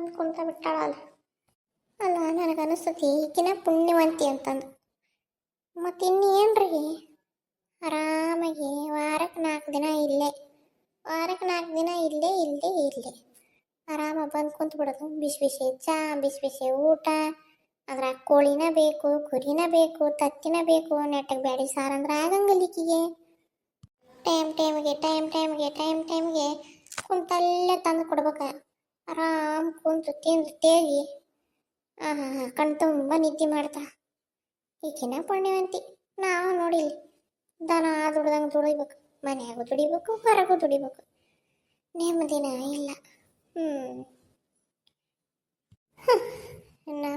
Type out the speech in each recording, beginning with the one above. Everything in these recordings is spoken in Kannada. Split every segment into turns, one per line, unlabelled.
ಬಂದು ಕುಂತ ಬಿಟ್ಟಾಳಲ್ಲ. ಅಲ್ಲ ನನಗನಿಸ್ತತಿ ಈಕಿನ ಪುಣ್ಯವಂತಿ ಅಂತಂದು. ಮತ್ತು ಇನ್ನೇನ್ರಿ, ಆರಾಮಾಗಿ ವಾರಕ್ಕೆ 4 ದಿನ ಇಲ್ಲೇ, ಇಲ್ಲೇ ಆರಾಮಾಗಿ ಬಂದು ಕುಂತು ಬಿಡೋದು. ಬಿಸಿ ಬಿಸಿ ಚಾ, ಬಿಸಿ ಬಿಸಿ ಊಟ, ಅದ್ರಾಗ ಕೋಳಿನ ಬೇಕು, ಕುರಿನ ಬೇಕು, ತತ್ತಿನ ಬೇಕು, ನೆಟ್ಟಗೆ ಬ್ಯಾಡಿ ಸಾರು ಅಂದ್ರೆ ಆಗಂಗಿಲ್ಲ ಈಕಿಗೆ. ಟೈಮ್ಗೆ ಕುಂತಲ್ಲೇ ತಂದು ಕೊಡ್ಬೇಕು. ಆರಾಮ್ ಕುಂತು ತಿಂದು ತೇಗಿ ಕಣ್ ತುಂಬ ನಿದ್ದೆ ಮಾಡ್ತಾ. ಈಕಿನ ಪುಣ್ಯವಂತಿ. ನಾವು ನೋಡಿಲ್ಲ, ದನ ದುಡ್ದಂಗೆ ದುಡಿಬೇಕು, ಮನೆಯಾಗೂ ದುಡಿಬೇಕು, ಹೊರಗೂ ದುಡಿಬೇಕು, ನೆಮ್ಮದಿನ ಇಲ್ಲ.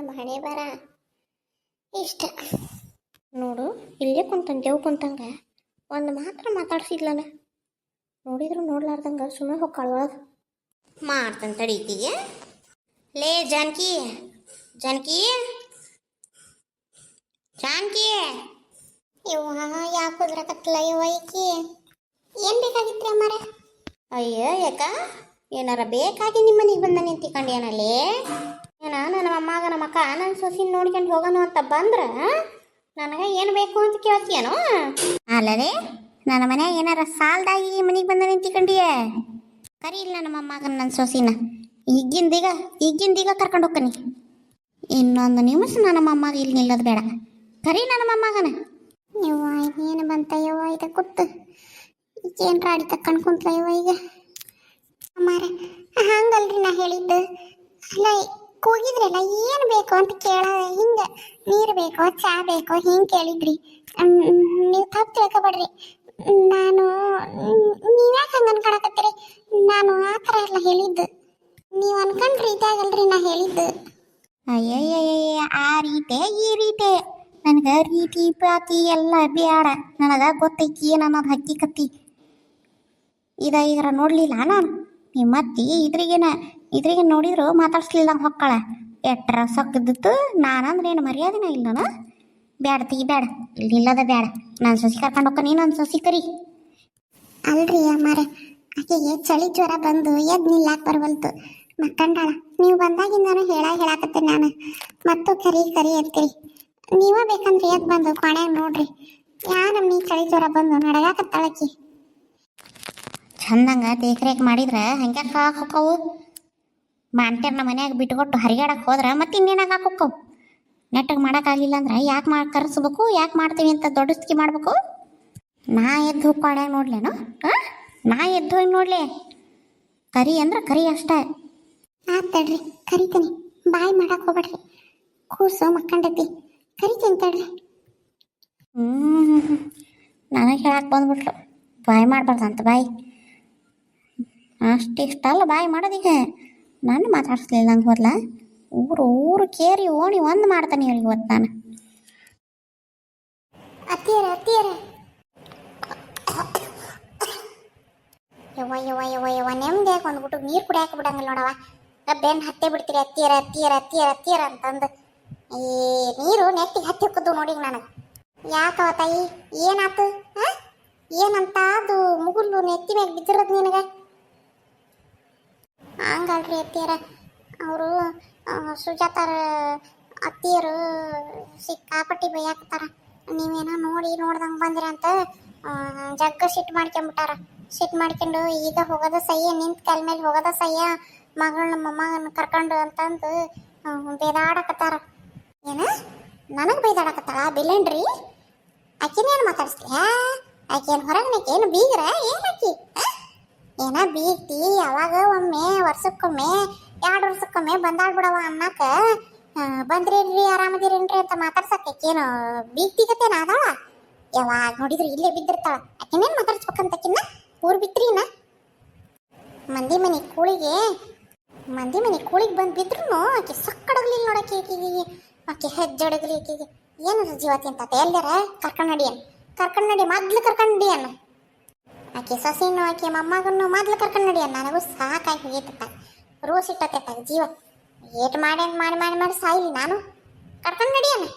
ಮನೆ ಬರ ಇಷ್ಟ ನೋಡು. ಇಲ್ಲೇ ಕುಂತಂದೇವು ಕುಂತಂಗ ಒಂದು ಮಾತ್ರ ಮಾತಾಡ್ಸಿದ್ಲನ. ನೋಡಿದ್ರು ನೋಡ್ಲಾರ್ದಂಗ ಸುಮ್ಮನೆ ಹೊಕ್ಕಾಳೊಳಗೆ ಮಾಡ್ತಾನೆ ತಡೀತಿಗೆ. ಲೇ ಜಾನಕಿ ಯವ್ವ ಯಾಕೆ ಕುದ್ರಕತ್ತಲ್ಲ ಯವ್ವ ಈಕಿ. ಏನು ಬೇಕಾಗಿತ್ರಿ ಅಮ್ಮಾರ? ಅಯ್ಯ ಯಾಕ ಏನಾರ ಬೇಕಾಗಿ ನಿಮ್ಮ ಮನೆಗೆ ಬಂದ ನಿಂತಿಕೊಂಡೇನಲ್ಲಿ? ಏನ ನನ್ನ ಮೊಮ್ಮಗ ನಮ್ಮ ಅಕ್ಕ ನನ್ನ ಸೊಸಿನ ನೋಡ್ಕೊಂಡು ಹೋಗೋಣ ಅಂತ ಬಂದ್ರೆ ನನಗೆ ಏನು ಬೇಕು ಅಂತ ಕೇಳ್ತೀಯನೋ? ಅಲ್ಲದೆ ನನ್ನ ಮನ್ಯಾಗ ಏನಾರ ಸಾಲದಾಗಿ ಮನೆಗೆ ಬಂದ ನಿಂತಿಕೊಂಡಿಯೇ? ಕರಿ ಇಲ್ಲ ನಮ್ಮ ಮೊಮ್ಮಗನ ನನ್ನ ಸೊಸಿನ ಈಗಿಂದೀಗ ಕರ್ಕೊಂಡು ಹೋಗ್ಕನಿ. ಇನ್ನೊಂದು ನಿಮಿಷ ನನ್ನ ಮೊಮ್ಮಗ ಇಲ್ಲಿ ನಿಲ್ಲೋದು ಬೇಡ. ಕರಿ ನನ್ನ ಮೊಮ್ಮಗನ. ಯವ್ವ ಏನು ಬಂತ ಯವ್ವ ಈಗ ಕೂತು ಈಗೇನು ರಾಡಿ ತಕ್ಕೊಂಡು ಕುಂತ ಯವ್ವ ಈಗ. ಅಮ್ಮಾರ ಹಂಗಲ್ರಿ ನಾ ಹೇಳಿದ್ದು. ಅಲ್ಲ ಕೂಗಿದ್ರಲ್ಲ ಏನು ಬೇಕು ಅಂತ ಕೇಳ, ಹಿಂಗೆ ನೀರು ಬೇಕೋ ಚಾ ಬೇಕೋ ಹಿಂಗೆ ಕೇಳಿದ್ರಿ. ನೀವು ತಪ್ಪು ತಿಳ್ಕೊಬೇಡ್ರಿ. ನಾನು ನೀವ್ಯಾಕೆ ಹಂಗೆ ಅನ್ಕೊಳಕತ್ತೀರಿ? ನಾನು ಆ ಥರ ಎಲ್ಲ ಹೇಳಿದ್ದು. ನೀವು ಅನ್ಕೊಂಡ್ರಿ ಇದಾಗಲ್ರಿ ನಾ ಹೇಳಿದ್ದು. ಅಯ್ಯಯ್ಯಯ್ಯ ಆ ರೀತೆ ಈ ರೀತೆ ನನಗೆ ರೀತಿ ಪಾತಿ ಎಲ್ಲ ಬೇಡ. ನನಗೆ ಗೊತ್ತೈತಿ ಏನನ್ನೋದು ಹಕ್ಕಿಕತ್ತಿ. ಇದರ ನೋಡಲಿಲ್ಲ ನಾನು ನಿಮ್ಮ ಅತ್ತಿ ಇದ್ರಿಗೆ ನೋಡಿದ್ರು ಮಾತಾಡ್ಸ್ಲಿಲ್ಲ ಹೊಕ್ಕಳ. ಎಟ್ರ ಸೊಕ್ಕದಿತ್ತು. ನಾನಂದ್ರೆ ಏನು ಮರ್ಯಾದೆನ ಇಲ್ಲ ನಾನು? ಬ್ಯಾಡ ತೆಗಿ ಬ್ಯಾಡ, ಇಲ್ಲದ ಬ್ಯಾಡ. ನಾನು ಸೊಸಿ ಕರ್ಕೊಂಡು ಹೋಗ್ಕ, ನೀನು ಒಂದು ಸೊಸಿ ಕರಿ. ಅಲ್ರಿ ಅಮ್ಮಾರ ಆಕೆಗೆ ಚಳಿ ಜ್ವರ ಬಂದು ಎದ್ದು ನಿಲ್ಲಾಕ್ ಬರವಲ್ತು, ಮಕ್ಕಂಡಾಳ. ನೀವು ಬಂದಾಗಿಂದಾನು ಹೇಳಾಕತ್ತೆ ನಾನು ಮತ್ತು ಕರಿ ಅಂತೀರಿ. ನೀವ ಬೇಕಂದ್ರೆ ಎದ್ದು ಬಂದು ಕೊನೆಯಾಗ ನೋಡ್ರಿ ನಮ್ಮನಿ ಚಳಿ ಜ್ವರ ಬಂದು ನಡಗಾಕತ್ತಾಳಕಿ. ಚಂದಂಗ ದೇಖ್ರೇಖ ಮಾಡಿದ್ರೆ ಹಂಗೆ ಹಾಕೋವು. ಮಾಂಟ್ಯರ್ನ ಮನ್ಯಾಗ ಬಿಟ್ಕೊಟ್ಟು ಹರಿಗಾಡಕ್ಕೆ ಹೋದ್ರೆ ಮತ್ತೆ ಇನ್ನೇನಾಗ ಹಾಕೋಕ್ಕವು. ನೆಟ್ಟಗೆ ಮಾಡೋಕ್ಕಾಗಲಿಲ್ಲ ಅಂದ್ರೆ ಯಾಕೆ ಕರೆಸ್ಬೇಕು, ಯಾಕೆ ಮಾಡ್ತೀವಿ ಅಂತ ದೊಡ್ಡಸ್ತಿಕೆ ಮಾಡ್ಬೇಕು. ನಾ ಎದ್ದು ಹೋಗ್ಕೊಳ್ಯಾಗ ನೋಡ್ಲೇನು? ನಾ ಎದ್ದು ಹೋಗಿ ನೋಡ್ಲೆ? ಕರಿ ಅಂದ್ರೆ ಕರಿ ಅಷ್ಟೇ. ಆತಡ್ರಿ ಕರಿತೀನಿ, ಬಾಯಿ ಮಾಡಕ್ಕೆ ಹೋಗ್ಬೇಡ್ರಿ. ಕೂಸು ಮಕ್ಕಂಡೈತಿ, ಕರಿತೀನಿ ತಡ್ರಿ. ನನಗೆ ಹೇಳಕ್ಕೆ ಬಂದ್ಬಿಟ್ಲು ಬಾಯಿ ಮಾಡಬಾರ್ದಂತ. ಬಾಯಿ ಅಷ್ಟಿಷ್ಟಲ್ಲ ಬಾಯಿ ಮಾಡೋದೀಗ. ನಾನು ಮಾತಾಡಿಸ್ಲಿಲ್ಲ ನಂಗೆ ಹೋದ್ಲ. ಊರು ಕೇರಿ ಓಣಿ ಒಂದು ಮಾಡ್ತಾನೆ ಹೇಳಿ ಇವತ್ತು ನಾನು. ಅತ್ತಿಯರ ಯವ್ವ ನೆಮ್ಮದಿ ಒಂದು ಗುಟ್ಟಿಗೆ ನೀರು ಕುಡಿಯಾಕ ಬಿಡಂಗಿಲ್ಲ ನೋಡವ. ಬೆನ್ನು ಹತ್ತೆ ಬಿಡ್ತೀರಿ ಅತ್ತಿಯರ ಅಂತಂದು. ಈ ನೀರು ನೆಟ್ಟಿಗೆ ಹತ್ತಿ ಹೋಕ್ಕದ್ದು ನೋಡಿ ನನಗೆ. ಯಾಕವ ತಾಯಿ ಏನಾತು? ಏನಂತ ಅದು ಮುಗುಲು ನೆತ್ತಿ ಮ್ಯಾಗ ಬಿದ್ದಿರೋದು ನಿನಗೆ? ಹಂಗಲ್ರಿ ಅತ್ತಿಯರ, ಅವರು ಸುಜಾತಾರ ಅತ್ತಿಯರು ಸಿಕ್ಕಾಪಟ್ಟಿ ಬೈಯಾಕತ್ತಾರ. ನೀವೇನೋ ನೋಡ್ದಂಗೆ ಬಂದ್ರಿ ಅಂತ ಜಗ್ಗ ಸಿಟ್ಟು ಮಾಡ್ಕೊಂಬಿಟ್ಟಾರ. ಸಿಟ್ಟು ಮಾಡ್ಕೊಂಡು ಈಗ ಹೋಗೋದ ಸಹ್ಯ, ನಿಂತ ಕಾಲ ಮೇಲೆ ಹೋಗೋದ ಸಹ್ಯ, ಮಗಳನ್ನ ಮೊಮ್ಮಗನ ಕರ್ಕೊಂಡು ಅಂತಂದು ಬೇದಾಡಕತ್ತಾರ. ಏನ ನನಗೆ ಬೈದಾಡಕತ್ತಾಳ ಬಿಲ್ಲೇನ್ರಿ? ಆಕಿನೇನು ಮಾತಾಡಿಸ್ತೀಯ? ಆಕೇನು ಹೊರಗನಕೇನು ಬೀಗ್ರ ಏನಾಕಿ? ಏನ ಬೀಗ್ತಿ? ಯಾವಾಗ ಒಮ್ಮೆ ವರ್ಷಕ್ಕೊಮ್ಮೆ 2 ವರ್ಷಕ್ಕೊಮ್ಮೆ ಬಂದಾಡ್ಬಿಡವ ಅನ್ನಕ ಬಂದ್ರೇನ್ರಿ ಆರಾಮದಿರೇನ್ರಿ ಅಂತ ಮಾತಾಡ್ಸಕ್ಕೇನು ಬೀಗ್ತಿಗತ್ತೇನ ಅದಾಳ? ಯಾವಾಗ ನೋಡಿದ್ರು ಇಲ್ಲೇ ಬಿದ್ದಿರ್ತಾಳ. ಆಕಿನೇನು ಮಾತಾಡ್ಸ್ಬೇಕಂತಕಿನ್ನ ಊರು ಬಿತ್ರಿನ? ಮಂದಿ ಮನೆ ಕೂಳಿಗೆ ಬಂದು ಬಿದ್ರು ಆಕೆ ಸಕ್ಕಡಗ್ಲಿಲ್ಲ ನೋಡಕ್ಕೆ. ಆಕೆ ಹೆಜ್ಜಡಗ್ಲಿ ಆಕೆಗೆ ಏನು ಜೀವತಿ ಅಂತ ಎಲ್ಲರ ಕರ್ಕೊಂಡು ನಡಿ ಮೊದ್ಲು ಕರ್ಕೊಂಡು ನಡಿ ಅನ್ನ. ಆಕೆ ಸಸಿನು ಆಕೆ ಮೊಮ್ಮಗನ್ನು ಮೊದ್ಲು ಕರ್ಕೊಂಡು ನಡಿ ಅನ್ನ. ನನಗೂ ಸಾಕಾಗಿ ಹೋಗೈತತ್ತ, ರೋಸ್ ಇಟ್ಟತ್ತ ಜೀವ. ಏಟು ಮಾಡಿ ಸಾಯಿಲಿ ನಾನು. ಕರ್ಕೊಂಡು ನಡಿ ಅನ್ನ.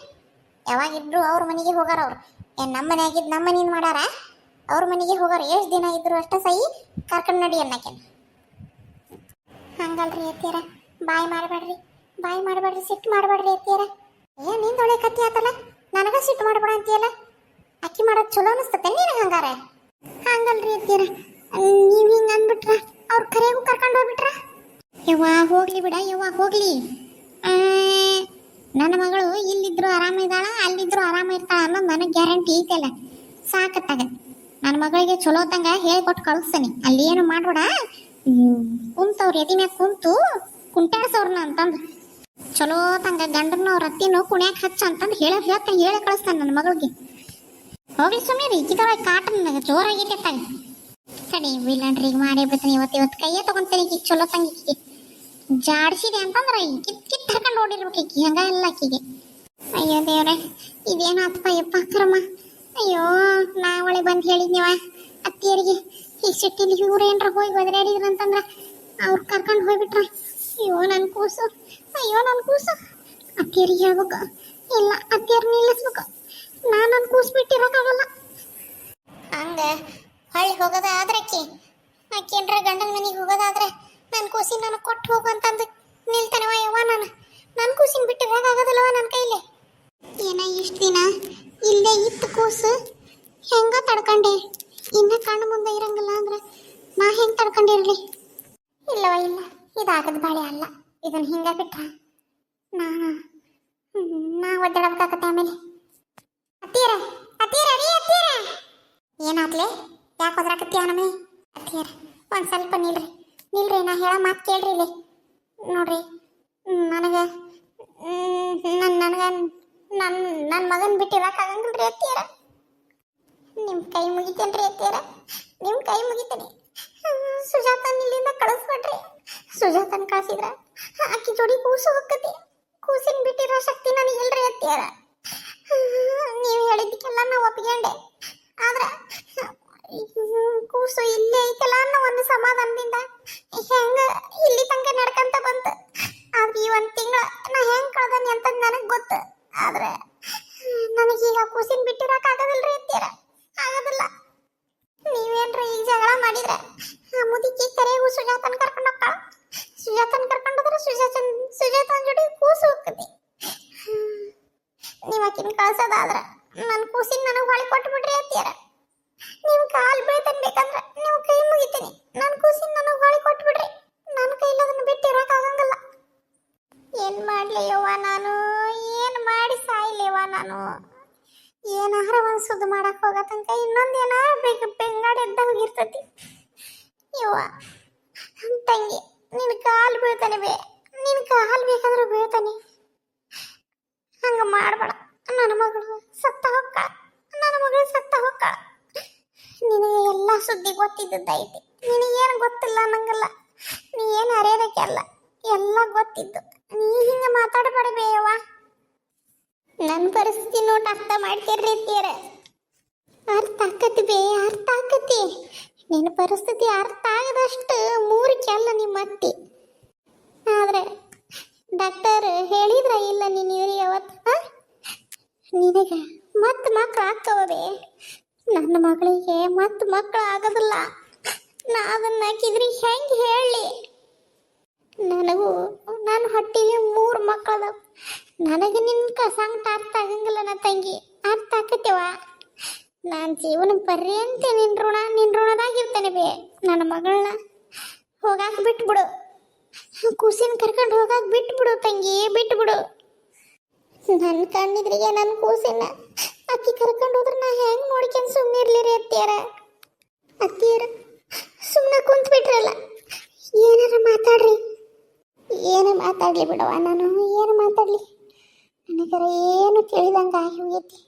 ಯಾವಾಗಿದ್ರು ಅವ್ರ ಮನೆಗೆ ಹೋಗಾರ. ಅವ್ರು ಏನು ನಮ್ಮ ಮನೆಯಾಗಿದ್ದು ನಮ್ಮ ಮನೇನು ಮಾಡ್ಯಾರ, ಅವ್ರ ಮನೆಗೆ ಹೋಗಾರ. ಎಷ್ಟು ದಿನ ಇದ್ರು ಅಷ್ಟೇ ಸಹಿ ಕರ್ಕೊಂಡು ನಡಿ ಅನ್ನಕೇನು. ಹಂಗಲ್ರಿ ಅತ್ತಿಯರ, ಬಾಯಿ ಮಾಡಬೇಡ್ರಿ ಸಿಟ್ಟು ಮಾಡಬೇಡ್ರಿ ಅತ್ತಿಯರ. ಏನ್ ನಿಂದ ಒಳ್ಳೆ ಕತ್ತಿ ಆತಲ್ಲ, ನನಗ ಸಿಟ್ಟು ಮಾಡಬೇಡ ಅಂತೀಯಲ್ಲ. ಅಕ್ಕಿ ಮಾಡೋದು ಚಲೋ ಅನಿಸ್ತತೆ ನಿನಗೆ ಹಂಗಾರೆ? ಹಂಗಲ್ರಿ ಅತ್ತಿಯರ, ನೀವು ಹಿಂಗೆ ಅಂದ್ಬಿಟ್ರ ಅವ್ರ ಕರೆಗೂ ಕರ್ಕೊಂಡು ಹೋಗ್ಬಿಟ್ರ. ಯವ್ವ ಹೋಗ್ಲಿ ಬಿಡ ಯವ್ವ ಹೋಗ್ಲಿ. ನನ್ನ ಮಗಳು ಇಲ್ಲಿದ್ರು ಆರಾಮಿದ್ದಾಳ, ಅಲ್ಲಿದ್ರು ಆರಾಮ ಇರ್ತಾಳ ಅನ್ನೋದು ನನಗೆ ಗ್ಯಾರಂಟಿ ಐತಲ್ಲ. ಸಾಕತ್ತಾಗ ನನ್ನ ಮಗಳಿಗೆ ಚಲೋ ತಂಗ ಹೇಳ್ಕೊಟ್ಟು ಕಳಿಸ್ತಾನೆ. ಅಲ್ಲಿ ಏನು ಮಾಡ್ಬೇಡ, ಕುಂತವ್ರ ಎದಿ ಮ್ಯಾಗ ಕುಂತು ಕುಂಟಾಡ್ಸವ್ರನ್ನ ಅಂತಂದು ಚಲೋ ತಂಗ ಗಂಡನ ಅವ್ರ ಅತ್ತಿನೂ ಕುಣ್ಯಾಕ ಹಚ್ಚ ಅಂತಂದು ಹೇಳಿ ಕಳಿಸ್ತಾನೆ ನನ್ನ ಮಗಳಿಗೆ. ಹೋಗ್ಲಿ ಸುಮ್ಮನೆ ಇಕ್ಕಿದವ ಕಾಟನ್ ಜೋರಾಗೈತೆ ತಾನೆ. ಸರಿ ವಿಲನ್ರಿಗೆ ಮಾಡೇ ಬಿಡ್ತಾನೆ. ಇವತ್ತು ಕೈಯೇ ತಗೊಂತಾನೆ ಈಗ ಚಲೋ ತಂಗಿಗೆ ಜಾಡ್ಸಿದೆ ಅಂತಂದ್ರೆ ಕಿತ್ ಹರ್ಕೊಂಡು ಓಡಿರ್ಬೇಕು ಈಕಿ ಹಂಗ ಎಲ್ಲ ಆಕಿಗೆ. ಅಯ್ಯೋ ದೇವ್ರೆ ಇದೇನಾತಪ್ಪ ಯಪ್ಪ ಕ್ರಮ. ಅಯ್ಯೋ ನಾ ಒಳಗೆ ಬಂದು ಹೇಳಿದ್ನಿವ ಅತ್ತಿಯರಿಗೆ ಈ ಸಿಟ್ಟಿಲಿ ಇವ್ರು ಏನ್ರ ಹೋಗಿ ಒದರಾಡಿದ್ರು ಅಂತಂದ್ರೆ ಅವ್ರು ಕರ್ಕೊಂಡು ಹೋಗ್ಬಿಟ್ರ. ಅಯ್ಯೋ ನನ್ನ ಕೂಸು ಅತ್ತಿಯರಿಗೆ ಹೇಳ್ಬೇಕು, ಇಲ್ಲ ಅತ್ತಿಯರ್ ನಿಲ್ಲಿಸ್ಬೇಕು. ನಾನು ನನ್ನ ಕೂಸು ಬಿಟ್ಟಿರೋಕ್ಕಾಗಲ್ಲ. ಹಂಗೆ ಹೊಳ್ಳಿ ಹೋಗೋದ ಆದ್ರೆ ಆಕೆನ್ರ ಗಂಡನ ಮನೆಗೆ ಹೋಗೋದಾದ್ರೆ ನನ್ನ ಕೂಸಿನ ನನಗೆ ಕೊಟ್ಟು ಹೋಗು ಅಂತಂದು ನಿಲ್ತಾನವ ಯವ್ವ. ನನ್ನ ಕೂಸಿನ ಬಿಟ್ಟಿರೋಕ್ಕಾಗೋದಿಲ್ಲವ ನನ್ನ ಕೈಲಿ. ಏನ ಇಷ್ಟು ದಿನ ಇಲ್ಲೇ ಇತ್ತು ಕೂಸು, ಹೆಂಗ ತಡ್ಕೊಂಡೆ. ಇನ್ನ ಕಣ್ಣು ಮುಂದೆ ಇರಂಗಿಲ್ಲ ಅಂದ್ರೆ ನಾ ಹೆಂಗೆ ತಡ್ಕೊಂಡಿರ್ಲಿ? ಇಲ್ಲವ ಇಲ್ಲ, ಇದಾಗದ ಬಾಳೆ ಅಲ್ಲ. ಇದನ್ನ ಹಿಂಗ ಬಿಟ್ರ ನಾ ಒದ್ದಾಡಬೇಕಾಗತ್ತೆ ಆಮೇಲೆ. ಅತ್ತೀರ ಏನಾತ್ಲೆ? ಯಾಕೆ ಹೋದ್ರಾಕತ್ತೀಯ ನಮ್ಮನೆ? ಅತ್ತೀರ ಒಂದು ಸ್ವಲ್ಪ ನಿಲ್ರಿ, ನಾ ಹೇಳೋ ಮಾತು ಕೇಳ್ರಿ. ಇಲ್ಲಿ ನೋಡ್ರಿ, ನನಗೆ ನನ್ನ ಮಗನ ಬಿಟ್ಟಿರೋಕ್ಕಾಗಂಗಿಲ್ರಿ ಅತ್ತೀರ. ನಿಮ್ಮ ಕೈ ಮುಗಿತೇನ್ರಿ ಅತ್ತೀರ, ನಿಮ್ಮ ಕೈ ಮುಗಿತೇನೆ. ಸುಜಾತನ ಇಲ್ಲಿಂದ ಕಳಿಸ್ಬಿಡ್ರಿ. ಸುಜಾತನ ಕಳಿಸಿದ್ರ ಆಕಿ ಜೋಡಿ ಕೂಸು ಹೋಗ್ತತಿ. ಕೂಸಿನ ಬಿಟ್ಟಿರೋ ಶಕ್ತಿ ನನಗೆ ಇಲ್ರಿ ಅತ್ತೀರ. ನೀವು ಹೇಳಿದ್ದಕ್ಕೆಲ್ಲ ನಾ ಒಪ್ಕೊಂಡೆ, ಆದ್ರೆ ಕೂಸು ಇಲ್ಲೇ ಐತಲ್ಲ ಅನ್ನೋ ಒಂದು ಸಮಾಧಾನದಿಂದ ಹೆಂಗ ಇಲ್ಲಿ ತನಕ ನಡ್ಕಂತ ಬಂತು. ಆದ್ರೆ ಈ ಒಂದು ತಿಂಗಳ ನಾ ಹೆಂಗ್ ಕಳ್ದನಿ ಅಂತ ನನಗೆ ಗೊತ್ತು. ಆದ್ರೆ ನನಗೀಗ ಕೂಸಿನ ಬಿಟ್ಟಿರೋಕ್ಕಾಗೋದಿಲ್ರಿ ಅತ್ತೀರ, ಆಗೋದಿಲ್ಲ. ನೀವೇನ್ರ ಈಗ ಜಗಳ ಮಾಡಿದ್ರೆ ಆ ಮುದುಕಿ ಕರೆಗೂ ಸುಜಾತನ ಕರ್ಕೊಂಡು ಹೋಗ್ತಾಳ. ಸುಜಾತನ ಕರ್ಕೊಂಡೋದ್ರೆ ಸುಜಾತನ ಜೋಡಿ ಕೂಸು ಹೋಗ್ತದೆ. ನೀವು ಆಕಿನ ಕಳ್ಸೋದಾದ್ರೆ ನನ್ನ ಕೂಸಿನ ನನಗೆ ಹೊಳಿ ಕೊಟ್ಟು ಬಿಡ್ರಿ ಅತ್ತೀರ. ನೀವು ಕಾಲು ಬೀಳ್ತಾನೆ, ಬೇಕಂದ್ರೆ ನೀವು ಕೈ ಮುಗಿತೀನಿ. ನನ್ನ ಕೂಸಿನ ನನಗೆ ಹೊಳಿ ಕೊಟ್ಟು ಬಿಡ್ರಿ. ನನ್ನ ಕೈಲಿ ಅದನ್ನು ಬಿಟ್ಟಿರೋಕ್ಕಾಗಂಗಿಲ್ಲ. ಏನು ಮಾಡಲಿ ಯವ್ವ ನಾನು? ಏನು ಮಾಡಿ ಸಾಯ್ಲಿವ ನಾನು? ಏನಾರ ಒಂದು ಸುದ್ದು ಮಾಡಕ್ಕೆ ಹೋಗೋ ತನಕ ಇನ್ನೊಂದು ಏನಾರ ಬೆಂಗಾಡಿ ಎದ್ದ ಹೋಗಿರ್ತತಿ. ಯವ್ವ ತಂಗಿ, ನಿನ್ನ ಕಾಲು ಬೀಳ್ತಾನೆ ನಿನ್ನ ಕಾಲು ಬೇಕಾದ್ರೆ ಬೀಳ್ತಾನೆ. ಹಂಗೆ ಮಾಡಬೇಡ. ನನ್ನ ಮಗಳು ಸತ್ತ ಹೋಗ್ತಾಳ. ನಿನಗೆ ಎಲ್ಲ ಸುದ್ದಿ ಗೊತ್ತಿದ್ದೈತಿ. ನಿನಗೇನು ಗೊತ್ತಿಲ್ಲ ಅನ್ನಂಗಿಲ್ಲ. ನೀ ಏನು ಅರಿಯೋದಕ್ಕೆ ಅಲ್ಲ, ಎಲ್ಲ ಗೊತ್ತಿದ್ದು. ನೀ ಹಿಂಗೆ ಮಾತಾಡಬೇಡಬೇಯವ್ವ. ನನ್ನ ಪರಿಸ್ಥಿತಿ ನೋಟ್ ಅರ್ಥ ಮಾಡ್ತಿರ್ರಿ ಅತ್ತೀರ. ಅರ್ಥ ಆಕತಿ. ನಿನ್ನ ಪರಿಸ್ಥಿತಿ ಅರ್ಥ ಆಗದಷ್ಟು ಮೂರಿಕೆ ಅಲ್ಲ ನಿಮ್ಮ ಅತ್ತಿ. ಆದ್ರೆ ಡಾಕ್ಟರ್ ಹೇಳಿದ್ರ ಇಲ್ಲ ನೀನು ಯಾವತ್ತು ನಿನಗೆ ಮತ್ತೆ ಮಕ್ಕಳು ಆಗ್ತವೇ? ನನ್ನ ಮಗಳಿಗೆ ಮತ್ತೆ ಮಕ್ಕಳು ಆಗೋದಿಲ್ಲ. ನಾ ಅದನ್ನ ಹಾಕಿದ್ರಿ ಹೆಂಗೆ ಹೇಳಿ? ನನಗೂ ನನ್ನ ಹೊಟ್ಟೆಗೆ 3 ಮಕ್ಕಳದ. ನನಗೆ ನಿನ್ನ ಸಂಕಟ ಅರ್ಥ ಆಗಂಗಿಲ್ಲ ನನ್ನ ತಂಗಿ, ಅರ್ಥ ಆಕತ್ಯವ. ನಾನು ಜೀವನ ಪರ್ಯಂತ ನಿನ್ನ ಋಣದಾಗಿರ್ತೇನೆ ನನ್ನ ಮಗಳನ್ನ ಹೋಗಾಕ ಬಿಟ್ಬಿಡು. ಕೂಸಿನ ಕರ್ಕೊಂಡು ಹೋಗಾಕ ಬಿಟ್ಬಿಡು ತಂಗಿ, ಬಿಟ್ಬಿಡು. ನನ್ನ ಕಣ್ಣಿದ್ರಿಗೆ ನನ್ನ ಕೂಸಿನ ಅಕ್ಕಿ ಕರ್ಕೊಂಡು ಹೋದ್ರೆ ನಾ ಹೆಂಗೆ ನೋಡ್ಕೊಂಡು ಸುಮ್ಮನೆ ಇರ್ಲಿರಿ ಅತ್ತಿಯರ ಸುಮ್ಮನೆ ಕುಂತ ಬಿಟ್ರಲ್ಲ. ಏನಾರ ಮಾತಾಡ್ರಿ. ಏನು ಮಾತಾಡ್ಲಿ ಬಿಡವ, ನಾನು ಏನು ಮಾತಾಡ್ಲಿ? ನನಗರ ಏನು ತಿಳಿದಂಗೆ ಆಗಿ ಹೋಗೈತಿ.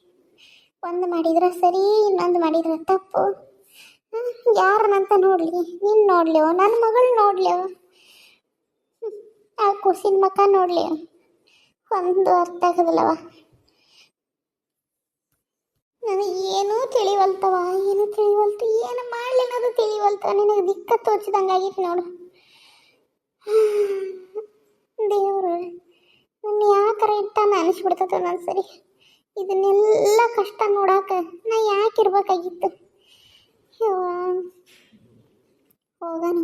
ಒಂದು ಮಾಡಿದ್ರೆ ಸರಿ, ಇನ್ನೊಂದು ಮಾಡಿದ್ರೆ ತಪ್ಪು. ಯಾರನ್ನಂತ ನೋಡ್ಲಿ? ನೀನು ನೋಡ್ಲಿವ, ನನ್ನ ಮಗಳು ನೋಡ್ಲಿವ, ಆ ಕೂಸಿನ ಮಕ್ಕ ನೋಡ್ಲಿ? ಒಂದು ಅರ್ಥ ಆಗೋದಿಲ್ಲವ. ನನಗೆ ಏನೂ ತಿಳಿವಲ್ತವ, ಏನು ಮಾಡಲಿ ಅನ್ನೋದು ತಿಳಿವಲ್ತವ. ನಿನಗೆ ದಿಕ್ಕ ತೋಚಿದಂಗಾಗಿತ್ತು ನೋಡು. ದೇವರು ನನ್ನ ಯಾಕರ ಇಟ್ಟಾನ ಅನಿಸ್ಬಿಡ್ತದ ನಾನು. ಸರಿ, ಇದನ್ನೆಲ್ಲ ಕಷ್ಟ ನೋಡಾಕ ನಾ ಯಾಕಿರ್ಬೇಕಾಗಿತ್ತು?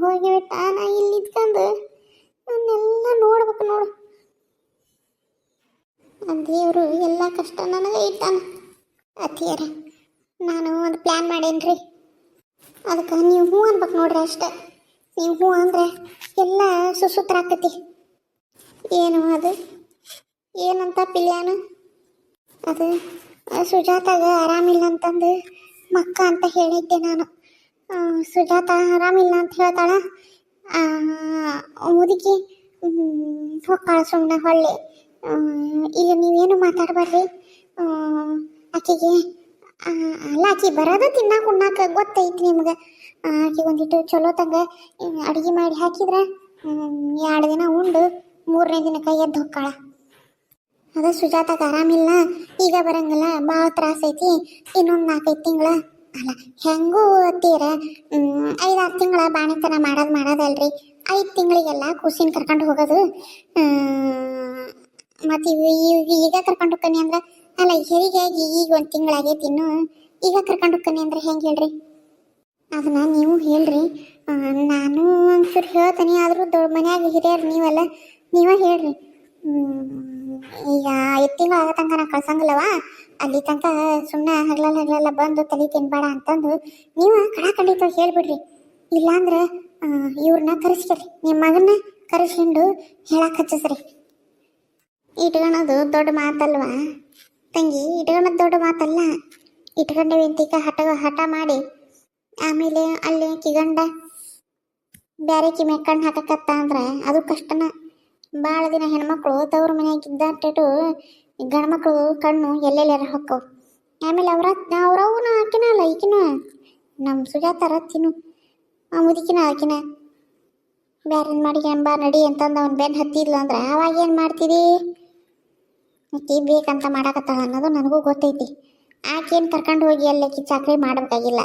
ಹೋಗಿಬಿಟ್ಟ. ನಾ ಇಲ್ಲಿ ಇದ್ಕೊಂಡು ನನ್ನೆಲ್ಲ ನೋಡಿ ಅತ್ತಿಯರ, ನಾನು ಒಂದು ಪ್ಲ್ಯಾನ್ ಮಾಡೇನ್ರಿ. ಅದಕ್ಕೆ ನೀವು ಹ್ಞೂ ಅನ್ಬೇಕು ನೋಡ್ರಿ ಅಷ್ಟೆ. ನೀವು ಹ್ಞೂ ಅಂದರೆ ಎಲ್ಲ ಸುಸೂತ್ರ ಆಕತಿ. ಏನು ಅದು? ಏನಂತ ಪಿಲ್ಯಾನು? ಅದು ಸುಜಾತಾಗ ಆರಾಮಿಲ್ಲ ಅಂತಂದು ಮಕ್ಕ ಅಂತ ಹೇಳಿದ್ದೆ ನಾನು. ಸುಜಾತ ಆರಾಮಿಲ್ಲ ಅಂತ ಹೇಳ್ತಾಳ. ಮುದುಕಿ ಹೊಕ್ಕಾಳ ಸುಮ್ಮನೆ ಹೊಳ್ಳಿ. ಈಗ ನೀವೇನು ಮಾತಾಡಬಾರ್ರಿ. ಆಕೆಗೆ ಅಲ್ಲ, ಆಕೆ ಬರೋದು ತಿನ್ನಾಕ ಉಣ್ಣಾಕ ಗೊತ್ತೈತಿ ನಿಮ್ಗೆ. ಆಕೆ ಒಂದಿಟ್ಟು ಚಲೋ ತಂಗ ಅಡುಗೆ ಮಾಡಿ ಹಾಕಿದ್ರೆ 2 ದಿನ ಉಂಡು 3ನೇ ದಿನಕ್ಕೆ ಎದ್ದು ಹೊಕ್ಕಾಳ. ಅದ ಸುಜಾತಾಗ ಆರಾಮಿಲ್ಲ, ಈಗ ಬರಂಗಿಲ್ಲ, ಭಾಳ ತ್ರಾಸ ಐತಿ, ಇನ್ನೊಂದು 4-5 ತಿಂಗಳ ಅಲ್ಲ ಹೆಂಗೂ ತೀರ 5-6 ತಿಂಗಳ ಬಾಣಿತನ ಮಾಡೋದಲ್ರಿ. 5 ತಿಂಗಳಿಗೆಲ್ಲ ಕೂಸಿನ ಕರ್ಕೊಂಡು ಹೋಗೋದು. ಮತ್ತು ಈಗ ಕರ್ಕೊಂಡು ಹೋಗ್ಕನಿ ಅಂದ್ರೆ ಅಲ್ಲ, ಹೆರಿಗೆ ಈಗ 1 ತಿಂಗಳಾಗೈತಿ, ಇನ್ನು ಈಗ ಕರ್ಕೊಂಡು ಹೋಗ್ಕನಿ ಅಂದ್ರೆ ಹೆಂಗೆ ಹೇಳ್ರಿ? ಅದನ್ನ ನೀವು ಹೇಳ್ರಿ. ನಾನು ಒಂಚೂರು ಹೇಳ್ತೀನಿ, ಆದರೂ ದೊಡ್ಡ ಮನ್ಯಾಗ ಹಿರಿಯರು ನೀವಲ್ಲ, ನೀವೇ ಹೇಳ್ರಿ. ಈಗ 5 ತಿಂಗಳು ಆಗೋ ತನಕ ನಾ ಕಳ್ಸಂಗಿಲ್ಲವ, ಅಲ್ಲಿ ತನಕ ಸುಮ್ಮನೆ ಹಗಲೆಲ್ಲ ಬಂದು ತಲೆ ತಿನ್ಬೇಡ ಅಂತಂದು ನೀವು ಖಂಡಿತ ಹೇಳ್ಬಿಡ್ರಿ. ಇಲ್ಲಾಂದ್ರೆ ಇವ್ರನ್ನ ಕರೆಸ್ಕೊರಿ, ನಿಮ್ಮ ಮಗನ್ನ ಕರೆಸ್ಕೊಂಡು ಹೇಳಕ್ಕೆ ಹಚ್ಚಿಸ್ರಿ. ಇಟ್ಕೊಳೋದು ದೊಡ್ಡ ಮಾತಲ್ವಾ ತಂಗಿ? ಇಟ್ಕೊಳೋದು ದೊಡ್ಡ ಮಾತಲ್ಲ. ಇಟ್ಕೊಂಡೆ ವೆಂತಿಕ ಹಠ ಮಾಡಿ ಆಮೇಲೆ ಅಲ್ಲಿ ಕಿಗಂಡ ಬ್ಯಾರೆ ಕಿಮೆ ಕಣ್ಣು ಹಾಕಕತ್ತ ಅಂದ್ರೆ ಅದು ಕಷ್ಟನ. ಭಾಳ ದಿನ ಹೆಣ್ಮಕ್ಳು ತವ್ರ ಮನೆಯಾಗ ಇದ್ದಾಟು ಗಂಡ್ಮಕ್ಳು ಕಣ್ಣು ಎಲ್ಲೆಲ್ಲಾರ ಹೊಕ್ಕವು. ಆಮೇಲೆ ಅವ್ರವ್ನ ಹಾಕಿನ ಅಲ್ಲ ಈಕಿನ ನಮ್ಮ ಸುಜಾತಾರ ತಿನ್ನು ಮುದುಕಿನ ಆಕಿನ ಬ್ಯಾರೆ ಮಾಡಿ ಎಂಬ ನಡಿ ಅಂತಂದು ಅವ್ನು ಬೆನ್ನು ಹತ್ತಿದ್ಲು ಅಂದ್ರೆ ಅವಾಗ ಏನು ಮಾಡ್ತೀವಿ? ಆಕಿ ಬೇಕಂತ ಮಾಡಾಕತ್ತಾಳ ಅನ್ನೋದು ನನಗೂ ಗೊತ್ತೈತಿ. ಆಕೇನು ಕರ್ಕೊಂಡು ಹೋಗಿ ಅಲ್ಲಕ್ಕಿ ಚಾಕ್ರಿ ಮಾಡಬೇಕಾಗಿಲ್ಲ.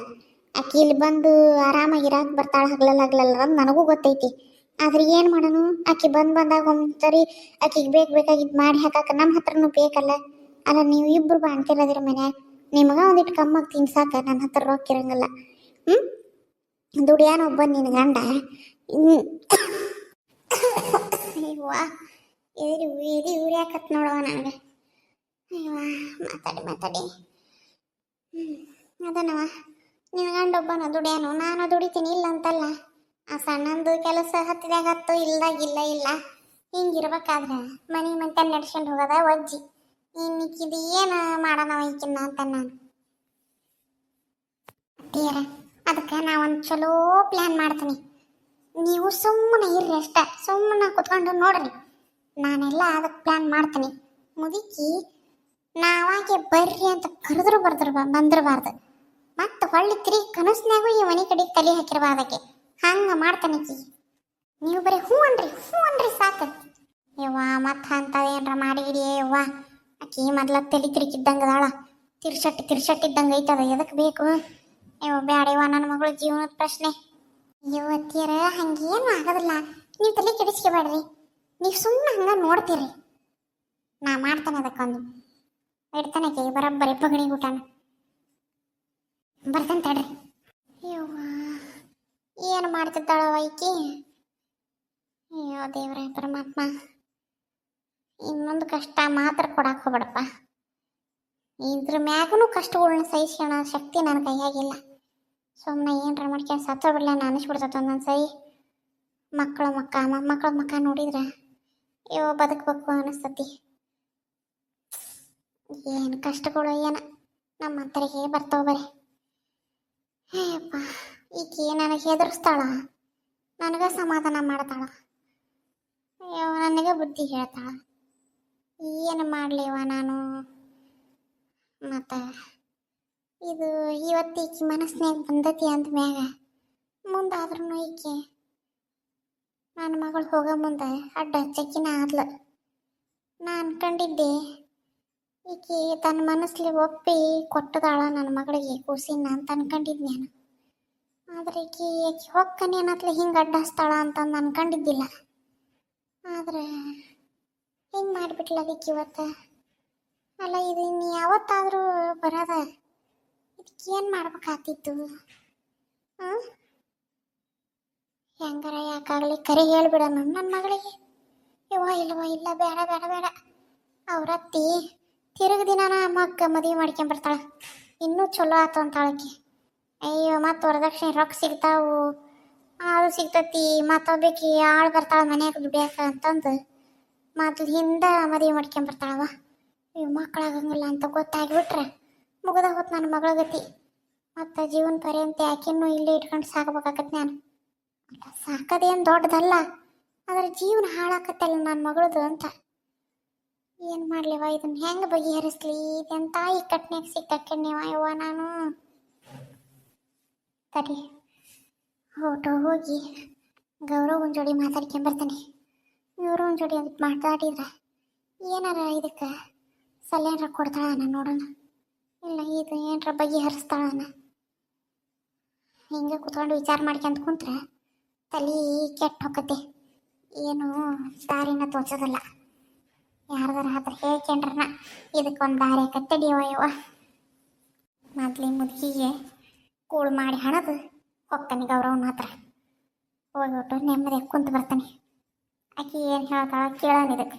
ಆಕಿ ಇಲ್ಲಿ ಬಂದು ಆರಾಮಾಗಿರಾಕ್ ಬರ್ತಾಳೆ ಹಗ್ಲಲ್ಲ ಅಂತ ನನಗೂ ಗೊತ್ತೈತಿ. ಆದ್ರೆ ಏನು ಮಾಡೋಣ, ಆಕಿ ಬಂದಾಗ ಒಂದ್ಸರಿ ಆಕಿಗೆ ಬೇಕಾಗಿದ್ದು ಮಾಡಿ ಹಾಕಕ್ಕೆ ನಮ್ಮ ಹತ್ರನೂ ಬೇಕಲ್ಲ. ಅಲ್ಲ, ನೀವು ಇಬ್ಬರು ಬಾಣ್ತಿರೋದಿರ ಮನ್ಯಾಗ, ನಿಮಗೆ ಒಂದಿಟ್ಟು ಕಮ್ಮಾಗಿ ತಿನ್ಸಾಕ ನನ್ನ ಹತ್ರ ರೊಕ್ಕ ಇರಂಗಿಲ್ಲ. ದುಡಿಯಾನ ಒಬ್ಬ ನಿನ್ನ ಗಂಡ. ಅಯ್ಯವ್ವ, ಇದು ಉರಿಯಾಕತ್ ನೋಡುವ ನನಗೆ. ಅಯ್ಯವ್ವ, ಮಾತಾಡಿ ಅದನ್ನವ, ನಿನ್ನ ಗಂಡ ಒಬ್ಬನ ದುಡಿಯಾನು, ನಾನು ದುಡಿತೀನಿ ಇಲ್ಲ ಅಂತಲ್ಲ. ಆ ಸಣ್ಣಂದು ಕೆಲಸ ಹತ್ತಿದಾಗ ಹತ್ತು, ಇಲ್ಲ ಹಿಂಗಿರ್ಬೇಕಾದ್ರೆ ಮನೆ ಮಂತೆ ನಡ್ಸ್ಕೊಂಡು ಹೋಗೋದ ಒಜ್ಜಿ. ಇನ್ನಿಕ್ಕಿದು ಏನು ಮಾಡೋಣ ಈಕಿನ್ನ ಅಂತ ನಾನು ತೀರ. ಅದಕ್ಕೆ ನಾ ಒಂದು ಚಲೋ ಪ್ಲ್ಯಾನ್ ಮಾಡ್ತೀನಿ. ನೀವು ಸುಮ್ಮನೆ ಇರ್ರಿ ಅಷ್ಟ, ಸುಮ್ಮನೆ ಕುತ್ಕೊಂಡು ನೋಡ್ರಿ. ನಾನೆಲ್ಲ ಅದಕ್ಕೆ ಪ್ಲ್ಯಾನ್ ಮಾಡ್ತೀನಿ. ಮುದುಕಿ ನಾವಾಗೆ ಬರ್ರಿ ಅಂತ ಕರೆದ್ರು ಬಂದಿರಬಾರ್ದು. ಮತ್ತು ಹೊಳ್ಳಿ ತಿರುಗಿ ಕನಸ್ನಾಗೂ ಈ ಮನೆ ಕಡೆಗೆ ತಲೆ ಹಾಕಿರಬಾರ್ದಕ್ಕೆ. ಹಂಗೆ ಮಾಡ್ತಾನೆ ಆಕಿ. ನೀವು ಬರೀ ಹ್ಞೂ ಅನ್ರಿ ಸಾಕು. ಯವ್ವ, ಮತ್ತು ಅಂಥದ್ದು ಏನರ ಮಾಡಿಗಿಡಿ ಯವ್ವ. ಆಕಿ ಮೊದ್ಲ ತಲೆ ತಿರುಗಿದ್ದಂಗೆ ಅದಾಳ, ತಿರ್ಸಟ್ಟಿದ್ದಂಗೆ ಐತದ. ಎದಕ್ಕೆ ಬೇಕು ಯವ್ವ? ಬ್ಯಾಡವ್ವ, ನನ್ನ ಮಗಳು ಜೀವನದ ಪ್ರಶ್ನೆ. ಯುವತಿಯರ ಹಂಗೇನು ಆಗೋದಿಲ್ಲ, ನೀವು ತಲೆ ಕೆಡಿಸ್ಕೋಬೇಡ್ರಿ. ನೀವು ಸುಮ್ಮನೆ ಹಂಗೆ ನೋಡ್ತೀರಿ. ನಾ ಮಾಡ್ತಾನೆ ಅದಕ್ಕೊಂದು ಇಡ್ತಾನೆ ಕೈ ಬರೋಬ್ಬರಿ ಪಗಣಿ ಊಟನ ಬರ್ತಾನೆ ತಡ್ರಿ. ಯವ್ವ, ಏನು ಮಾಡ್ತಿದ್ದಾಳವ ಈಕಿ? ಅಯ್ಯೋ ದೇವ್ರೆ ಪರಮಾತ್ಮ, ಇನ್ನೊಂದು ಕಷ್ಟ ಮಾತ್ರ ಕೊಡಕ್ಕೆ ಹೋಗ್ಬೇಡಪ್ಪ. ಇದ್ರ ಮ್ಯಾಗೂ ಕಷ್ಟಗಳನ್ನ ಸಹಿಸ್ಕೊಳ್ಳೋ ಶಕ್ತಿ ನನ್ನ ಕೈಯಾಗಿಲ್ಲ. ಸುಮ್ಮನೆ ಏನರ ಮಾಡ್ಕೊಂಡು ಸತ್ತ ಬಿಡ್ಲ ಅನಿಸ್ಬಿಡ್ತೈತೆ ಒಂದೊಂದು ಸರಿ. ಮಕ್ಕಳ ಮಕ್ಕ ನೋಡಿದ್ರೆ ಅಯ್ಯೋ ಬದುಕಬೇಕು ಅನಿಸ್ತತಿ. ಏನು ಕಷ್ಟಗಳು ಏನು ನಮ್ಮ ಹತ್ತರಿಗೆ ಬರ್ತಾವ ಬರೀ. ಅಯ್ಯಪ್ಪ, ಈಕೆ ನನಗೆ ಹೆದರ್ಸ್ತಾಳ, ನನಗೆ ಸಮಾಧಾನ ಮಾಡ್ತಾಳ, ಅಯ್ಯೋ ನನಗೆ ಬುದ್ಧಿ ಹೇಳ್ತಾಳ. ಏನು ಮಾಡಲಿವ ನಾನು? ಮತ್ತು ಇದು ಇವತ್ತು ಈಕೆ ಮನಸ್ಸಿನಾಗ ಬಂದತಿ ಅಂದಮ್ಯಾಗ ಮುಂದಾದ್ರೂ ಈಕೆ ನನ್ನ ಮಗಳು ಹೋಗೋ ಮುಂದೆ ಅಡ್ಡ ಹಚ್ಚಕ್ಕಿನ ಆದ್ಲು. ನಾ ಅನ್ಕೊಂಡಿದ್ದೆ ಈಕೆ ತನ್ನ ಮನಸ್ಸಲ್ಲಿ ಒಪ್ಪಿ ಕೊಟ್ಟದಾಳ ನನ್ನ ಮಗಳಿಗೆ ಕೂಸಿನ ಅಂತ ಅನ್ಕೊಂಡಿದ್ದೆ ನಾನು. ಆದರೆ ಈಕೆ ಹೊಕ್ಕನೇನತ್ಲೆ ಹಿಂಗೆ ಅಡ್ಡ ಹಚ್ತಾಳ ಅಂತಂದು ಅನ್ಕೊಂಡಿದ್ದಿಲ್ಲ. ಆದರೆ ಹಿಂಗೆ ಮಾಡಿಬಿಟ್ಲ ಅದಕ್ಕೆ ಇವತ್ತು. ಅಲ್ಲ, ಇದು ಇನ್ನು ಯಾವತ್ತಾದರೂ ಬರೋದ? ಇದಕ್ಕೇನು ಮಾಡ್ಬೇಕಾಗ್ತಿತ್ತು? ಹೆಂಗಾರ ಯಾಕಾಗಲಿ ಕರೆ ಹೇಳ್ಬಿಡೋಣ ನನ್ನ ಮಗಳಿಗೆ. ಇಲ್ಲ ಬೇಡ. ಅವ್ರತ್ತಿ ತಿರುಗ ದಿನಾನ ಮಗ್ಗ ಮದುವೆ ಮಾಡ್ಕೊಂಬರ್ತಾಳ. ಇನ್ನೂ ಚಲೋ ಆತು ಅಂತಾಳಕಿ. ಅಯ್ಯೋ ಮತ್ತು ವರದಕ್ಷಿಣೆ ರೊಕ್ಕ ಸಿಗ್ತಾವು, ಅದು ಸಿಗ್ತತಿ, ಮತ್ತೊಬ್ಬಕಿ ಆಳು ಬರ್ತಾಳ ಮನ್ಯಾಗ ದುಡಿಯಾಕ ಅಂತಂದು ಮೊದ್ಲು ಹಿಂದ ಮದುವೆ ಮಾಡ್ಕೊಂಬರ್ತಾಳವ. ಇವು ಮಕ್ಕಳಾಗಂಗಿಲ್ಲ ಅಂತ ಗೊತ್ತಾಗ್ಬಿಟ್ರೆ ಮುಗದ ಹೋತ್ ನನ್ನ ಮಗಳ ಗತಿ. ಮತ್ತು ಜೀವನ ಪರ್ಯಂತ ಯಾಕಿನ್ನೂ ಇಲ್ಲೇ ಇಟ್ಕೊಂಡು ಸಾಕಬೇಕಾಗತ್ತೆ ನಾನು. ಸಾಕೋದೇನು ದೊಡ್ಡದಲ್ಲ, ಆದರೆ ಜೀವನ ಹಾಳಾಕತ್ತಲ್ಲ ನನ್ನ ಮಗಳದು ಅಂತ. ಏನು ಮಾಡಲಿವ, ಇದನ್ನು ಹೆಂಗೆ ಬಗೆಹರಿಸ್ಲಿ? ಇದೆಂತ ಈ ಕಟ್ನ್ಯಾಗ ಸಿಕ್ಕಾಕೇನಿವ ಯವ್ವ ನಾನು. ತಡಿ ಹೋಗಿ ಗೌರವನ ಜೋಡಿ ಮಾತಾಡ್ಕೊಂಬರ್ತಾನೆ. ಗೌರವನ ಜೋಡಿ ಅದಕ್ಕೆ ಮಾತಾಡಿದ್ರೆ ಏನಾರ ಇದಕ್ಕೆ ಸಲ್ಲೇನಾರ ಕೊಡ್ತಾಳನ ನೋಡೋಣ. ಇಲ್ಲ ಇದು ಏನರ ಬಗೆಹರಿಸ್ತಾಳನ. ಹಿಂಗೆ ಕುತ್ಕೊಂಡು ವಿಚಾರ ಮಾಡ್ಕೊಂತ ಕುಂತ್ರೆ ತಲೆ ಕೆಟ್ಟ ಹೊಕ್ಕತ್ತೆ. ಏನು ದಾರಿನ ತೋಚೋದಲ್ಲ. ಯಾರ್ದಾರ ಹತ್ರ ಹೇಳ್ಕೊಂಡ್ರನ ಇದಕ್ಕೊಂದು ದಾರಿ ಕತ್ತಡಿಯವ ಯವ್ವ. ಮೊದ್ಲಿ ಮುದುಕಿಗೆ ಕೂಳು ಮಾಡಿ ಹಣದು ಹೋಗ್ತಾನೆ ಗೌರವನ ಹತ್ರ. ಹೋಗ್ಬಿಟ್ಟು ನೆಮ್ಮದಿ ಕುಂತು ಬರ್ತಾನೆ. ಆಕೆ ಏನು ಹೇಳ್ತಾಳ ಕೇಳೋಣ ಇದಕ್ಕೆ.